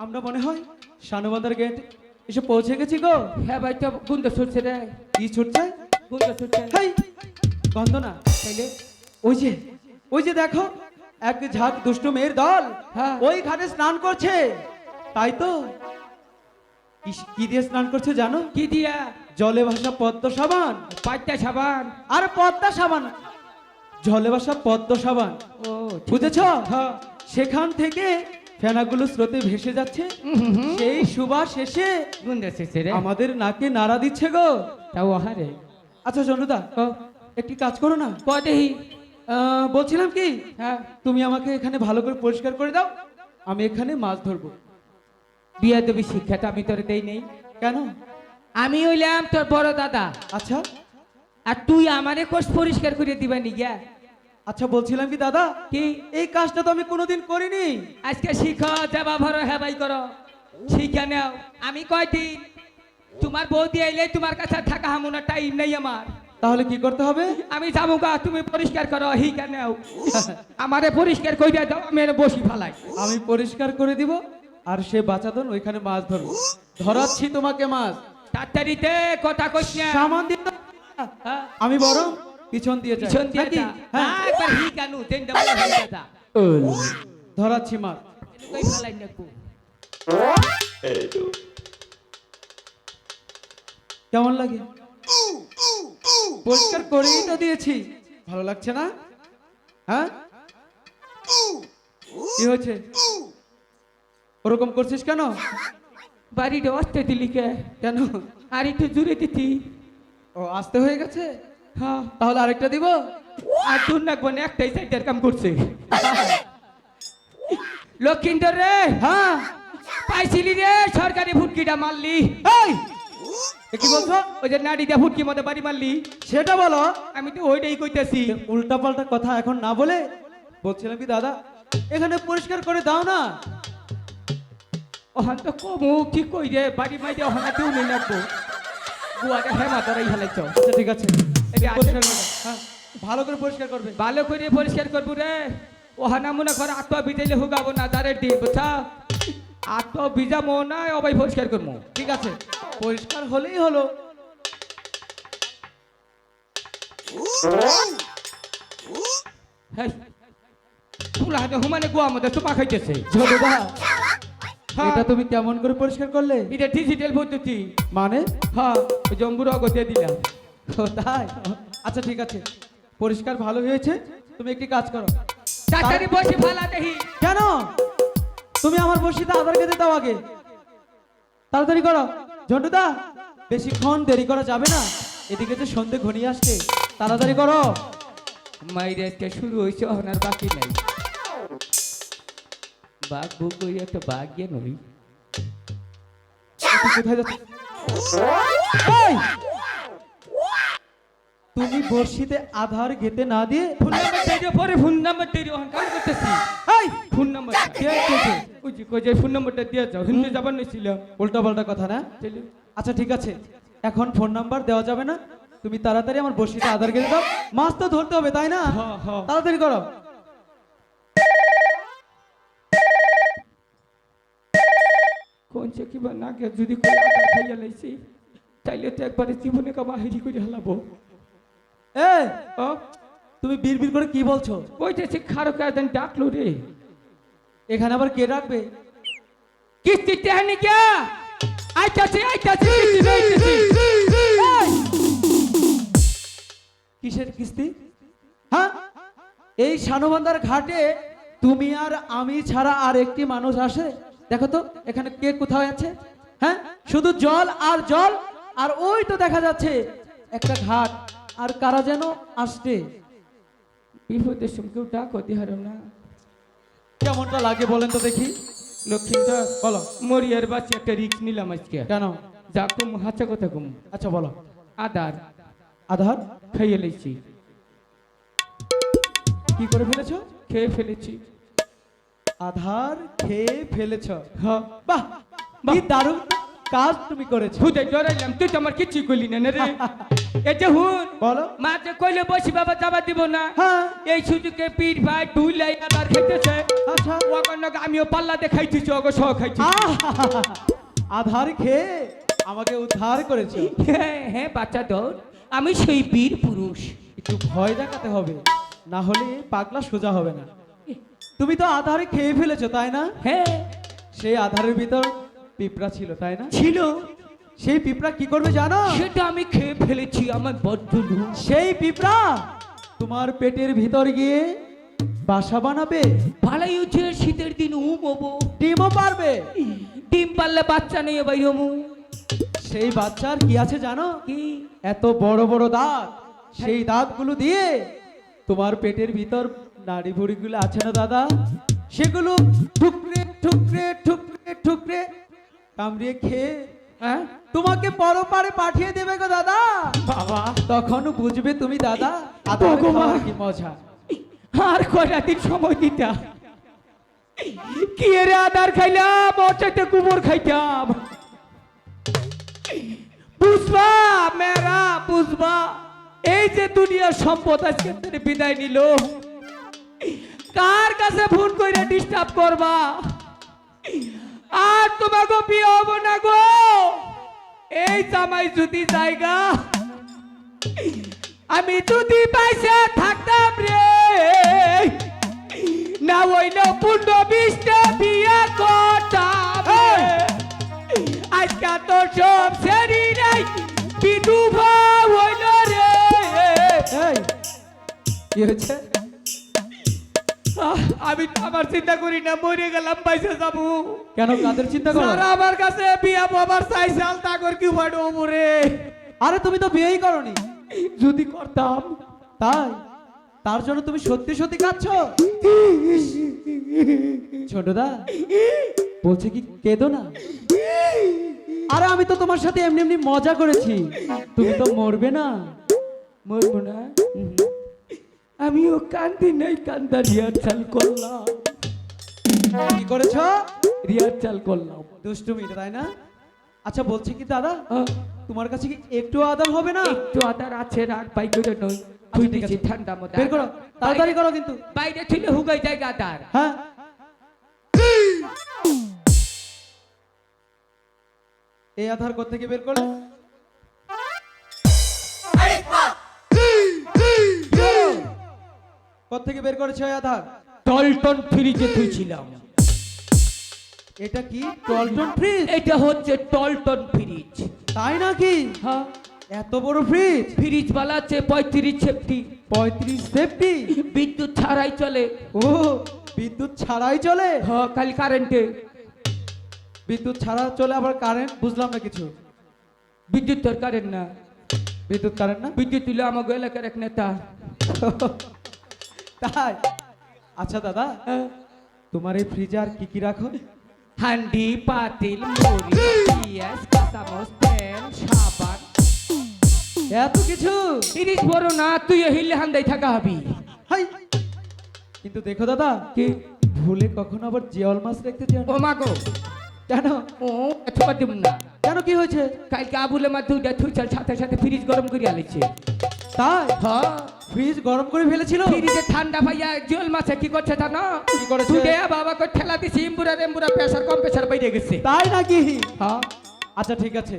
আমরা মনে হয় শানুবান্দার গেট এসে পৌঁছে গেছি গো। হ্যাঁ ভাই, তো গুন্দ ছুটছে রে, কি ছুটছে? গুন্দ ছুটছে। হেই, গন্ধ না, তাইলে ওই যে দেখো এক ঝাঁক দুষ্টু মেয়ের দল হ্যাঁ। ওই ঘাটে স্নান করছে। তাই তো, কি দিয়ে স্নান করছে জানো? কি দিয়া? জলে ভাসা পদ্ম সাবান। পাঁচটা সাবান। আর পদ্মা সাবান, জলে ভাসা পদ্ম সাবান, ও বুঝেছ? হ্যাঁ। সেখান থেকে ফেনাগুলো স্রোতে ভেসে যাচ্ছে, সেই সুবাস এসে গুন্দ ছুটছে রে। আমাদের নাকে নাড়া দিচ্ছে গো। তাও আহারে। আচ্ছা জনুদা, একটি কাজ করো না। কদেহি। বলছিলাম কি, হ্যাঁ। তুমি আমাকে এখানে ভালো করে পরিষ্কার করে দাও, আমি এখানে মাছ ধরবো। বিয়া দেবী শিক্ষাটা আমি তোর দেই নেই। কেন? আমি হইলাম তোর বড় দাদা, আচ্ছা আর তুই আমারে কোষ পরিষ্কার করে দিবা নি গিয়া। আচ্ছা, বলছিলাম কি দাদা, কি? এই কাজটা তো আমি কোনোদিন করিনি। আজকে শিখো, যাবা ভরো হেবাই করো, শিখে নাও। আমি কয়দিন তোমার বৌদি আইলে তোমার কাছে থাকা হামুনা টাইম নেই আমার। তাহলে কি করতে হবে? আমি যাবো গা, তুমি পরিষ্কার করো, হিকা নাও। আমারে পরিষ্কার কইরা দাও, আমি এনে বসি ফালাই। আমি পরিষ্কার করে দিব, আর সে বাঁচাদন ওইখানে মাছ ধরবো। ধরাচ্ছি তোমাকে মাছ। তাড়াতাড়িতে কথা কইস না। সামান দিয়ে দাও। হ্যাঁ, আমি বরং পিছন দিয়ে যাই। পিছন দিয়ে নাকি? যা। হ্যাঁ, না, একবার হিকা নু, তেন দাও হিকা যা। ধরাচ্ছি মাছ। কই ফালাই নাকু। কেমন লাগে? পরিষ্কার করেই তো দিয়েছি, ভালো লাগছে না? হ্যাঁ, কি হয়েছে? ওরকম করছিস কেন? বাড়িটা আসতে দিলি কে? কেন? আর একটু জুড়ে দিতি। ও, আসতে হয়ে গেছে? হ্যাঁ। তাহলে আরেকটা দিব। আর দূর নাকবো না, একটাই সাইডের কাম করছে। লক্ষিন্দর রে, হ্যাঁ, পাইছিলি রে সরকারি ফুটকিটা মারলি। এই, এ কি বলছো? ওই যে নাড়িটা ফুটকি মতো বাড়ি মারলি। সেটা বলো। আমি তো ওইটাই কইতেছি। উল্টা পাল্টা কথা এখন না বলে বলছিলাম কি দাদা, এখানে পরিষ্কার করে দাও না। ওখান তো কমু কি কই রে, বাড়ি মাইরে ওখানে কেউ নেই নাকবো। গুয়াটা হেমা ধরাই হেলাইছ। আচ্ছা ঠিক আছে, এটা পরিষ্কার করে দাও। হ্যাঁ, ভালো করে পরিষ্কার করবে। ভালো করে পরিষ্কার করবো রে। ওখানে মনে কর আত্মা ভিজাইলে হুগাবো না, দাঁড়ের দিন বুঝছা। আত্মা ভিজামো না, অবাই পরিষ্কার করবো। ঠিক আছে, পরিষ্কার হলেই হলো। হ্যাঁ, তুলা হাতে হুমানে গুয়া মধ্যে চুপা খাইতেছে। ঝোলদা, হ্যাঁ। এটা তুমি কেমন করে পরিষ্কার করলে? এটা ডিজিটাল পদ্ধতি। মানে? হ্যাঁ, ওই জম্বুর অগতে দিলাম। ও তাই? আচ্ছা ঠিক আছে, পরিষ্কার ভালো হয়েছে। তুমি একটি কাজ করো। তাড়াতাড়ি বসে ফালা দেহি। কেন? তুমি আমার বসিতে আধার কেটে দাও আগে, তাড়াতাড়ি করো। ঝন্টুদা, বেশিক্ষণ দেরি করা যাবে না, এদিকে যে সন্ধে ঘনিয়ে আসছে, তাড়াতাড়ি করো। মাইরে আজকে শুরু হয়েছে, ওনার বাকি নাই। বাঘ বুক করি একটা বাঘ গিয়ে নই। তুই কোথায় যাচ্ছিস? এই! তুমি বর্ষিতে আধার ঘেতে না দিয়ে ফোন নাম্বার দিয়ে পরে ফোন নাম্বার দিয়ে ওখানে কাজ করতেছি। এই! ফোন নাম্বার কে কেছে? ওই যে কই যে ফোন নাম্বারটা দিয়ে যাও, হিন্দু যাবার নিছিলাম। উল্টা পাল্টা কথা না। চলো। আচ্ছা ঠিক আছে, এখন ফোন নাম্বার দেওয়া যাবে না। তুমি তাড়াতাড়ি আমার বর্ষিতে আধার ঘেতে দাও, মাছ তো ধরতে হবে তাই না? হ্যাঁ, হ্যাঁ। তাড়াতাড়ি করো। কোন সে কিবা নাকে যদি করে আটা খাইয়া লাইছি, তাইলে তো একবারে জীবনে কাবা হেরি করে হালাবো। এই, ও তুমি বিড়বিড় করে কি বলছো? কইতেছি খারো কায়দান ডাকলো রে। এখানে আবার কে রাখবে? কিস্তি তেহানি কে? আইতাছি আইতাছি আইতাছি। এই! কিসের কিস্তি? হ্যাঁ, এই শানুবান্দার ঘাটে তুমি আর আমি ছাড়া আর একটি মানুষ আসে? দেখো তো এখানে কে কোথায় আছে? হ্যাঁ, শুধু জল আর জল, আর ওই তো দেখা যাচ্ছে একটা ঘাট, আর কারা যেন আসছে। বিপদের সময় কেউ ডাকো দিহারো না। কেমনটা লাগে বলেন তো দেখি। লক্ষ্মীটা বলো। মরিয়ার বাচ্চা একটা রিক্স নিলাম আজকে। কেন? যা কম হাঁচা কথা কম। আচ্ছা বলো। আদার আধার খাইয়ে লাইছি। কি করে ফেলেছো? খেয়ে ফেলেছি। আধার খেয়ে ফেলেছ? হ্যাঁ। বাহ, কি দারুণ কাজ তুমি করেছো। খুদাই ডরাইলাম, তুই তো আমার কিছুই করলি না রে। এই যে হুন বলো। মা যে কইলে বসি বাবা যাবা দিব না, হ্যাঁ এই সুযোগে পীর ভাই দুইলাই আদার খাইতেছে, আচ্ছা ওখানে আমিও পাল্লা দেখাইতেছি, ওগো সহ খাইছি। আহা! আধার খেয়ে আমাকে উদ্ধার করেছো। হ্যাঁ হ্যাঁ বাচ্চা দর, আমি সেই বীর পুরুষ। একটু ভয় দেখাতে হবে, না হলে পাগলা সোজা হবে না। তুমি তো আধারে খেয়ে ফেলেছো তাই না? হ্যাঁ সেই আধারের ভিতর পিঁপড়া ছিল তাই না? ছিল, সেই পিঁপড়া কি করবে জানো? সেটা আমি খেয়ে ফেলেছি, আমার বদ্ধ লোভ। সেই পিঁপড়া তোমার পেটের ভিতর গিয়ে বাসা বানাবে, ভালাই হচ্ছে শীতের দিন উমবো, ডিমও পারবে। ডিম পারলে বাচ্চা নিয়ে বাইরমু। সেই বাচ্চার কি আছে জানো? কি? এত বড় বড় দাঁত, সেই দাঁতগুলো দিয়ে তোমার পেটের ভিতর নাড়ি ভুড়িগুলো আছে না দাদা, সেগুলো ঠুকরে ঠুকরে ঠুকরে ঠুকরে কামড়িয়ে খেয়ে হ্যাঁ তোমাকে পরপারে পাঠিয়ে দেবে গো দাদা। বাবা, তখন বুঝবে তুমি দাদা আধার ভগবান। খাওয়ার কি মজা। আর কয়টা দিন সময় দিতা, কি রে আদার খাইলাম, ওর চাইতে গোবর খাইতাম। বুঝবা মেরা বুঝবা, এই যে দুনিয়ার সম্পদ আজকে থেকে বিদায় নিল, কার কাছে ফোন করে ডিস্টার্ব করবা? আর তোমাকে বিয়ে হবো না গো, এই জামাই যদি জায়গা আমি যদি পয়সা থাকতাম রে, না হইল 15-20টা বিয়ে করতাম রে। আজকে তো সব সেরি নাই, বিধবা হইল রে। এই কি হয়েছে? আমি তো আমার চিন্তা করি না, মরে গেলাম পয়সা যাবো। কেন কাদের চিন্তা করো? যারা আমার কাছে বিয়া বাবার চাইছাল তাগর কি ফাড়ো মরে। আরে তুমি তো বিয়েই করনি। যদি করতাম, তাই তার জন্য তুমি সত্যি সত্যি কাঁদছো? ছোটদা বলছে কি কেঁদো না। আরে আমি তো তোমার সাথে এমনি এমনি মজা করেছি, তুমি তো মরবে না। মরবো না, আমিও কান্দি নাই, কান্দা রিহার্সাল করলাম, কি করেছো? রিহার্সাল করলাম। দুষ্টুমি তাই না? আচ্ছা বলছি কি দাদা, আহ, তোমার কাছে কি একটু আদর হবে না? একটু আদার আছে, রাগ পাই করে নই, তুই দিছি ঠান্ডা মতো। বের করো, তাড়াতাড়ি করো কিন্তু। বাইরে ছিল হুগাই জায়গা আদার। হ্যাঁ এই আধার কোত্থেকে বের করলে? কোত্থেকে বের করেছো এই আধার? টলটন ফ্রিজে তুইছিলাম। এটা কি টলটন ফ্রিজ? এটা হচ্ছে টলটন ফ্রিজ। তাই নাকি? হ্যাঁ, এত বড় ফ্রিজ, ফ্রিজ বালা আছে 35 সেফটি, 35 সেফটি। বিদ্যুৎ ছাড়াই চলে। ও বিদ্যুৎ ছাড়াই চলে? হ্যাঁ, খালি কারেন্টে। বিদ্যুৎ ছাড়া চলে আবার কারেন্ট? বুঝলাম না কিছু। বিদ্যুৎ তোর কারেন্ট না, বিদ্যুৎ কারেন্ট না? বিদ্যুৎ তুলে আমাকে এলাকার এক নেতা। তাই? আচ্ছা দাদা, হ্যাঁ, তোমার এই ফ্রিজে আর কি কি রাখো? হান্ডি, পাতিল, মুড়ি, পিঁয়াজ, কাঁচামচ, তেল, সাবান। এত কিছু? ফ্রিজ বড় না, তুই হিলে হান্দাই থাকা হবি। হাই, কিন্তু দেখো দাদা, কি? ভুলে কখনো আবার জিওল মাছ রাখতে চাও ও না। মাগো, কেন? ও এত দিব না। কেন কি হয়েছে? কালকে আবুলে মা দুইটা থুইছাল সাথে সাথে ফ্রিজ গরম করে আলেছে। তাই? হ্যাঁ, ফ্রিজ গরম করে ফেলেছিল? ফ্রিজে ঠান্ডা ভাইয়া জিওল মাছে কি করছে তা না? কি করেছে? তুই বাবা কই ঠেলা দিছি, ইম্বুরা রেম্বুরা প্রেসার কম প্রেসার বাইরে গেছে। তাই নাকি? হ্যাঁ আচ্ছা ঠিক আছে,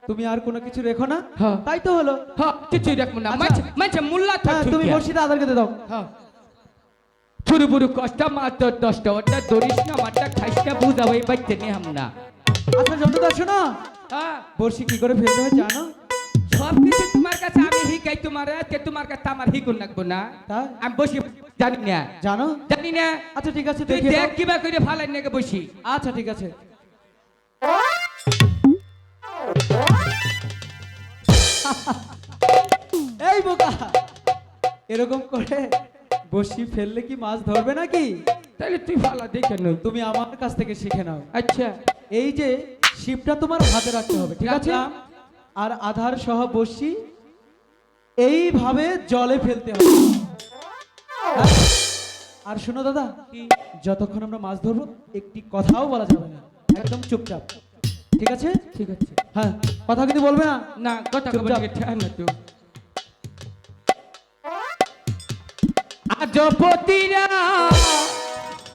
তুমি আর কোনো কিছু রেখো না। হ্যাঁ। তাই তো হলো। হ্যাঁ, কিছুই রাখবো না। আচ্ছা। মাঝে মুল্লা হ্যাঁ, তুমি বসিতে আদার খেতে দাও। হ্যাঁ, ছোট বুড়ো কষ্ট মাত্র 10টা, ওটা ধরিস না, মাঠটা খাইস না, বুঝাবো এই বাচ্চা নিয়ে হাম না। আচ্ছা জন্টুদা শোনো, হ্যাঁ, বর্ষি কি করে ফেলতে হয় জানো? সব কিছু তোমার কাছে আমি হিকাই, তোমার তোমার কাছে আমার হিকুন লাগবো না। তাই? আমি বসি জানি না, জানো? জানি না। আচ্ছা ঠিক আছে, তুই দেখিয়ে দেখ দাও। কিবা করে ফালাই নাকি বসি। আচ্ছা ঠিক আছে। এই বোকা, এরকম করে বসি ফেললে কি মাছ ধরবে নাকি? তাহলে তুই ফালা দেখে নই। তুমি আমার কাছ থেকে শিখে নাও। আচ্ছা, এই যে শিপটা তোমার হাতে রাখতে হবে, ঠিক আছে? রাখলাম। আর আধার সহ বসি এইভাবে জলে ফেলতে হবে। হ্যাঁ? আর শোনো দাদা, কি? যতক্ষণ আমরা মাছ ধরবো একটি কথাও বলা যাবে না, একদম চুপচাপ। ঠিক আছে? ঠিক আছে। হ্যাঁ, কথা কিন্তু বলবে না। না কথা কব চুপচাপ। না ঠেন না তো। আজ পতিরা